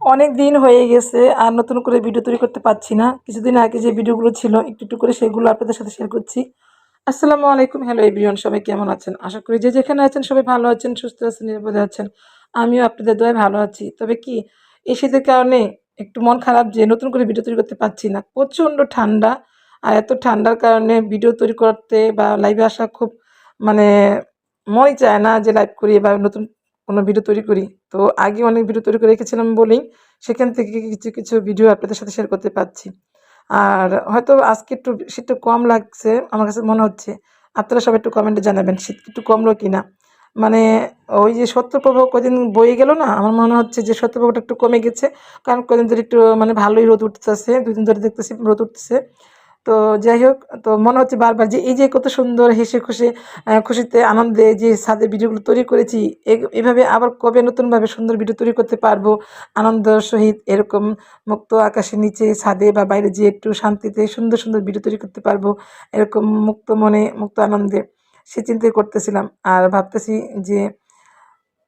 অনেক দিন হয়ে গেছে আর নতুন করে ভিডিও তৈরি করতে পারছি না। কিছুদিন আগে যে ভিডিওগুলো ছিল একটু, একটু করে সেগুলো আপনাদের সাথে শেয়ার করছি। আসসালামু আলাইকুম। হ্যালো এভরিওয়ান, সবাই কেমন আছেন? আশা করি যে যেখানে আছেন সবাই ভালো আছেন, সুস্থ আছেন, নিরাপদে আছেন। আমিও আপনাদের দয়ায় ভালো আছি। তবে কি এই শীতের কারণে একটু মন খারাপ যে নতুন করে ভিডিও তৈরি করতে পারছি না। প্রচণ্ড ঠান্ডা। আর এত ঠান্ডার কারণে ভিডিও তৈরি করতে বা লাইভে আসা খুব মানে মনই চায় না যে লাইভ করি বা নতুন কোনো ভিডিও তৈরি করি। তো আগে অনেক ভিডিও তৈরি করে রেখেছিলাম বলেই সেখান থেকে কিছু, কিছু ভিডিও আপনাদের সাথে শেয়ার করতে পারছি। আর হয়তো আজকে একটু শীতটা কম লাগছে আমার কাছে মনে হচ্ছে। আপনারা সবাই একটু কমেন্টে জানাবেন শীত একটু কমলো কিনা? মানে ওই যে শৈত্যপ্রবাহ কদিন বয়ে গেল না? আমার মনে হচ্ছে যে শৈত্যপ্রবাহটা একটু কমে গেছে। কারণ কদিন ধরে একটু মানে ভালোই রোদ উঠতেছে। ২ দিন ধরে দেখতেছি রোদ উঠতেছে। তো যাই হোক, তো মনে হচ্ছে বারবার যে এই যে কত সুন্দর হেসে খুশি খুশিতে আনন্দে যে ছাদে ভিডিওগুলো তৈরি করেছি, এভাবে আবার কবে নতুনভাবে সুন্দর ভিডিও তৈরি করতে পারবো আনন্দের সহিত এরকম মুক্ত আকাশের নিচে ছাদে বা বাইরে যেয়ে একটু শান্তিতে সুন্দর, সুন্দর ভিডিও তৈরি করতে পারবো। এরকম মুক্ত মনে মুক্ত আনন্দে সে চিন্তাই করতেছিলাম। আর ভাবতেছি যে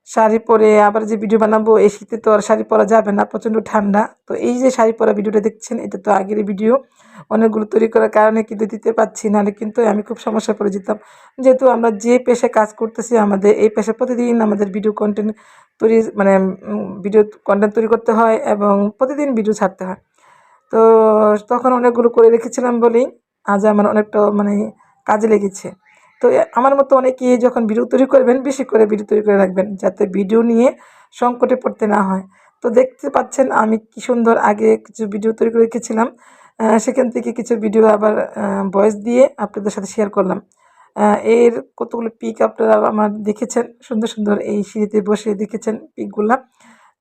শাড়ি পরে আবার যে ভিডিও বানাবো এই শীতে তো আর শাড়ি পরা যাবে না, প্রচণ্ড ঠান্ডা। তো এই যে শাড়ি পরা ভিডিওটা দেখছেন এটা তো আগেরই ভিডিও। অনেকগুলো তৈরি করার কারণে কিন্তু দিতে পারছি, নাহলে কিন্তু আমি খুব সমস্যায় পড়ে যেতাম। যেহেতু আমরা যে পেশায় কাজ করতেছি আমাদের এই পেশায় প্রতিদিন আমাদের ভিডিও কনটেন্ট তৈরি মানে ভিডিও কনটেন্ট তৈরি করতে হয় এবং প্রতিদিন ভিডিও ছাড়তে হয়। তো তখন অনেকগুলো করে রেখেছিলাম বলেই আজ আমার অনেকটা মানে কাজে লেগেছে। তো আমার মতো অনেকেই যখন ভিডিও তৈরি করবেন বেশি করে ভিডিও তৈরি করে রাখবেন যাতে ভিডিও নিয়ে সংকটে পড়তে না হয়। তো দেখতে পাচ্ছেন আমি কি সুন্দর আগে কিছু ভিডিও তৈরি করে রেখেছিলাম। সেখান থেকে কিছু ভিডিও আবার ভয়েস দিয়ে আপনাদের সাথে শেয়ার করলাম। এর কতগুলো পিক আপনারা আমার দেখেছেন। সুন্দর, সুন্দর এই সিঁড়িতে বসে দেখেছেন পিকগুলা।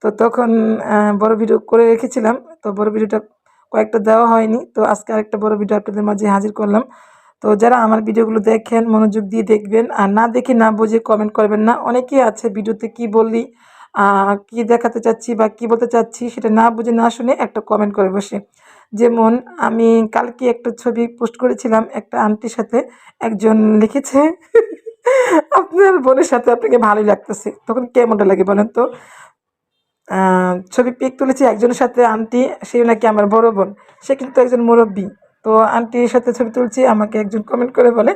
তো তখন বড় ভিডিও করে রেখেছিলাম। তো বড় ভিডিওটা কয়েকটা দেওয়া হয়নি। তো আজকে আরেকটা বড় ভিডিও আপনাদের মাঝে হাজির করলাম। তো যারা আমার ভিডিওগুলো দেখেন মনোযোগ দিয়ে দেখবেন। আর না দেখে না বুঝে কমেন্ট করবেন না। অনেকেই আছে ভিডিওতে কি বললি, আ কি দেখাতে চাচ্ছি বা কি বলতে চাচ্ছি সেটা না বুঝে না শুনে একটা কমেন্ট করে বসে। যেমন আমি কালকে একটা ছবি পোস্ট করেছিলাম একটা আন্টির সাথে। একজন লিখেছে আপনার বোনের সাথে আপনাকে ভালোই লাগতেছে। তখন কেমনটা লাগে বলেন তো? আ ছবি পিক তুলেছি একজনের সাথে আন্টি, সে নাকি আমার বড় বোন। সে কিন্তু একজন মুরব্বি। তো আন্টির সাথে ছবি তুলছি, আমাকে একজন কমেন্ট করে বলে,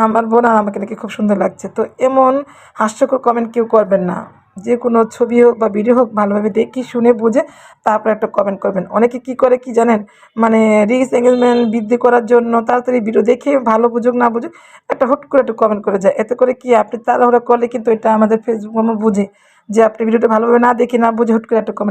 "আমার বোন আর আমাকে নাকি খুব সুন্দর লাগছে।" তো এমন হাস্যকর কমেন্ট কেউ করবেন না। যেকোনো ছবি হোক বা ভিডিও হোক ভালোভাবে দেখে শুনে বুঝে তারপরে একটা কমেন্ট করবেন। অনেকে কি করে কি জানেন? মানে রিচ এনগেজমেন্ট বৃদ্ধি করার জন্য তাড়াতাড়ি ভিডিও দেখে ভালো বুঝুক না বুঝুক একটা হুট করে একটা কমেন্ট করে যায়। এতে করে কি আপনি তাড়াহুড়া করলে কিন্তু এটা আমাদের ফেসবুক মামা বুঝে যে আপনি ভিডিওটা ভালোভাবে না দেখে না বুঝে হুট করে একটা কমেন্ট